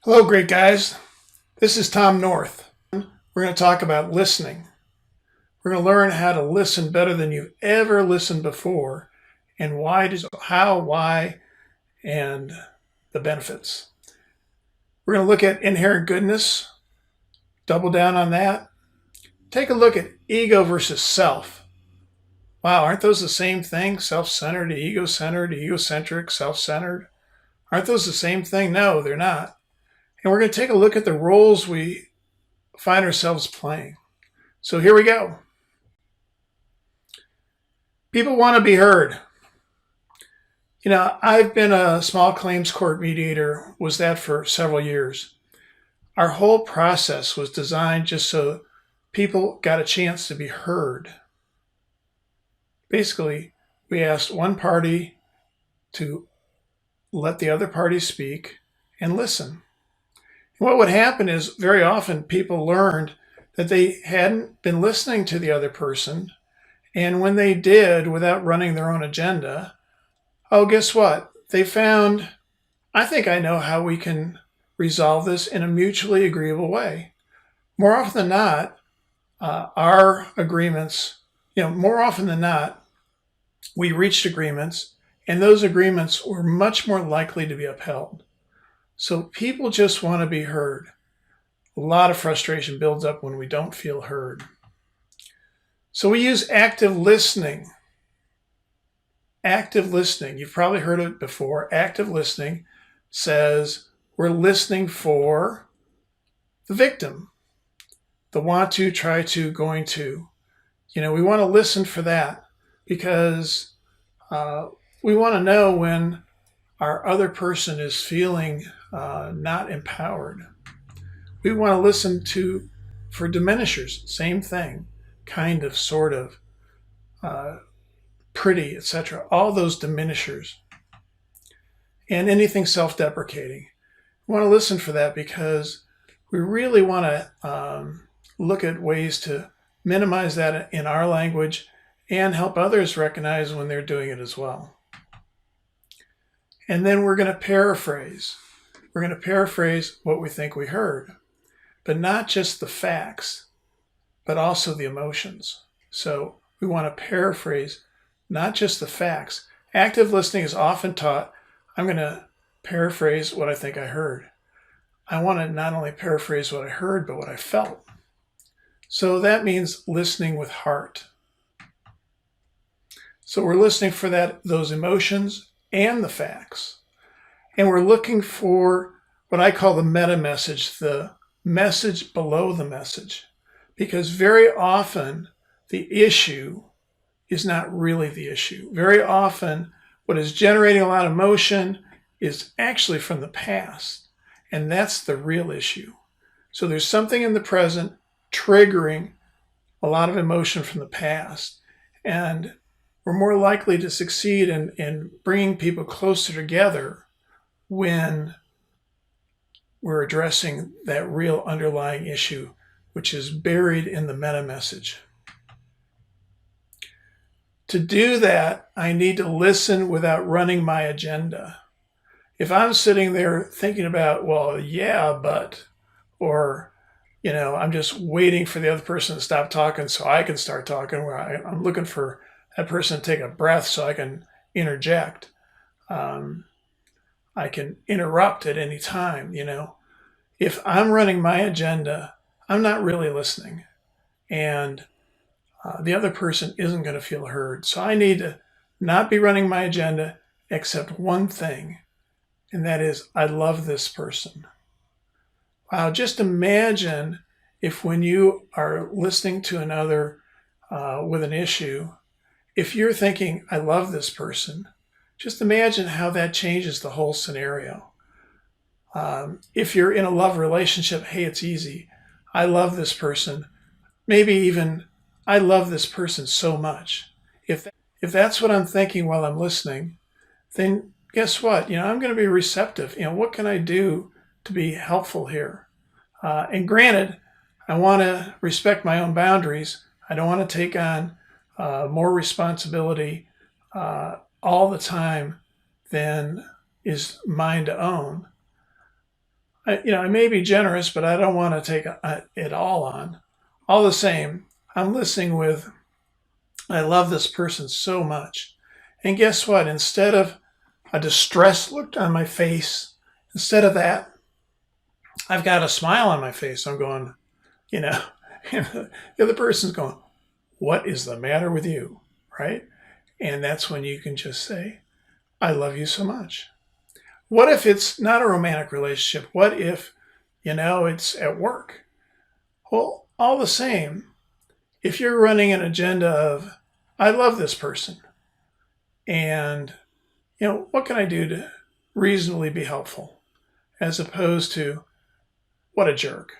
Hello, great guys. This is Tom North. We're going to talk about listening. We're going to learn how to listen better than you've ever listened before, and why, and the benefits. We're going to look at inherent goodness, double down on that. Take a look at ego versus self. Wow, aren't those the same thing? Self-centered, egocentric, self-centered. Aren't those the same thing? No, they're not. And we're going to take a look at the roles we find ourselves playing. So here we go. People want to be heard. I've been a small claims court mediator, was that for several years. Our whole process was designed just so people got a chance to be heard. Basically, we asked one party to let the other party speak and listen. What would happen is very often people learned that they hadn't been listening to the other person. And when they did, without running their own agenda, guess what? They found, I think I know how we can resolve this in a mutually agreeable way. More often than not, our agreements, more often than not, we reached agreements, and those agreements were much more likely to be upheld. So people just want to be heard. A lot of frustration builds up when we don't feel heard. So we use active listening. Active listening, you've probably heard it before. Active listening says we're listening for the victim, the want to, try to, going to. We want to listen for that because we want to know when our other person is feeling not empowered. We want to listen for diminishers, same thing, kind of, sort of, pretty, etc. All those diminishers. And anything self-deprecating. We want to listen for that because we really want to look at ways to minimize that in our language and help others recognize when they're doing it as well. And then we're going to paraphrase. We're going to paraphrase what we think we heard, but not just the facts, but also the emotions. So we want to paraphrase not just the facts. Active listening is often taught, I'm going to paraphrase what I think I heard. I want to not only paraphrase what I heard, but what I felt. So that means listening with heart. So we're listening for those emotions and the facts. And we're looking for what I call the meta message, the message below the message. Because very often the issue is not really the issue. Very often what is generating a lot of emotion is actually from the past. And that's the real issue. So there's something in the present triggering a lot of emotion from the past. And we're more likely to succeed in bringing people closer together when we're addressing that real underlying issue, which is buried in the meta message. To do that, I need to listen without running my agenda. If I'm sitting there thinking about, well, yeah, but, or, I'm just waiting for the other person to stop talking so I can start talking, where I'm looking for that person to take a breath so I can interject. I can interrupt at any time, If I'm running my agenda, I'm not really listening. And the other person isn't going to feel heard. So I need to not be running my agenda except one thing, and that is I love this person. Wow, just imagine if when you are listening to another with an issue, if you're thinking, I love this person, just imagine how that changes the whole scenario. If you're in a love relationship, hey, it's easy. I love this person. Maybe even, I love this person so much. If that's what I'm thinking while I'm listening, then guess what? I'm going to be receptive. What can I do to be helpful here? And granted, I want to respect my own boundaries. I don't want to take on more responsibility all the time than is mine to own. I may be generous, but I don't want to take it all on. All the same, I'm listening with, I love this person so much. And guess what? Instead of a distressed look on my face, instead of that, I've got a smile on my face. I'm going, and the other person's going, what is the matter with you? Right? And that's when you can just say, I love you so much. What if it's not a romantic relationship? What if, it's at work? Well, all the same, if you're running an agenda of, I love this person, and, what can I do to reasonably be helpful? As opposed to, what a jerk.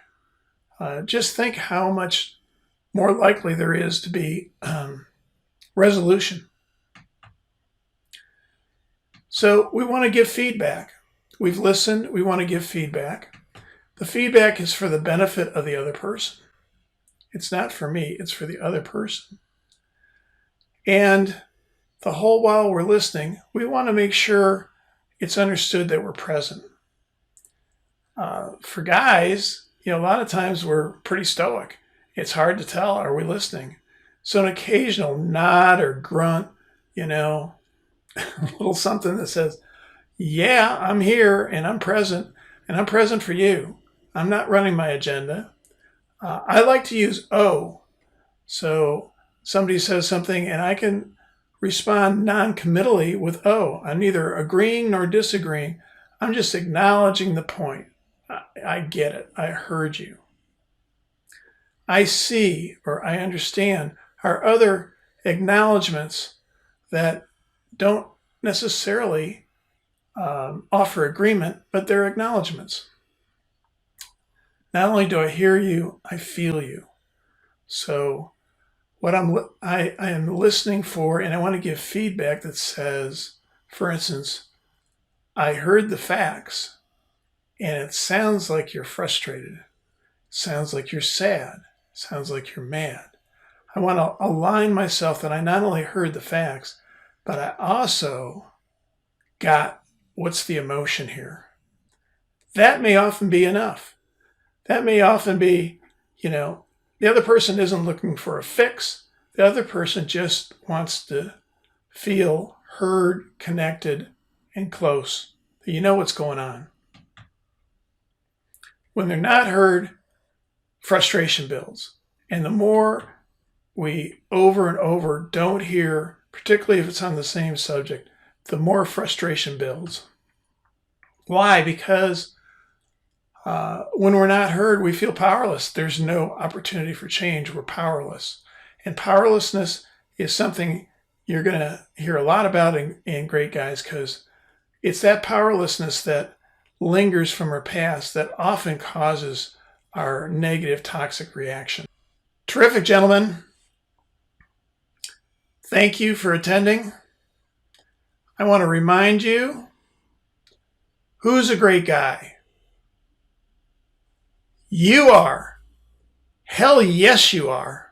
Just think how much more likely there is to be resolution. So we want to give feedback. We've listened. We want to give feedback. The feedback is for the benefit of the other person. It's not for me. It's for the other person. And the whole while we're listening, we want to make sure it's understood that we're present. For guys, a lot of times we're pretty stoic. It's hard to tell, are we listening? So an occasional nod or grunt, a little something that says, yeah, I'm here and I'm present for you. I'm not running my agenda. I like to use O. So somebody says something and I can respond non-committally with O. I'm neither agreeing nor disagreeing. I'm just acknowledging the point. I get it. I heard you. I see or I understand are other acknowledgments that don't necessarily offer agreement, but they're acknowledgments. Not only do I hear you, I feel you. So what I am listening for, and I want to give feedback that says, for instance, I heard the facts, and it sounds like you're frustrated. Sounds like you're sad. Sounds like you're mad. I want to align myself that I not only heard the facts, but I also got what's the emotion here. That may often be enough. That may often be, the other person isn't looking for a fix. The other person just wants to feel heard, connected, and close. You know what's going on. When they're not heard, frustration builds. And the more we over and over don't hear, particularly if it's on the same subject, the more frustration builds. Why? Because when we're not heard, we feel powerless. There's no opportunity for change. We're powerless. And powerlessness is something you're going to hear a lot about in Great Guys, because it's that powerlessness that lingers from our past that often causes our negative, toxic reaction. Terrific, gentlemen. Thank you for attending. I want to remind you, who's a great guy? You are. Hell yes, you are.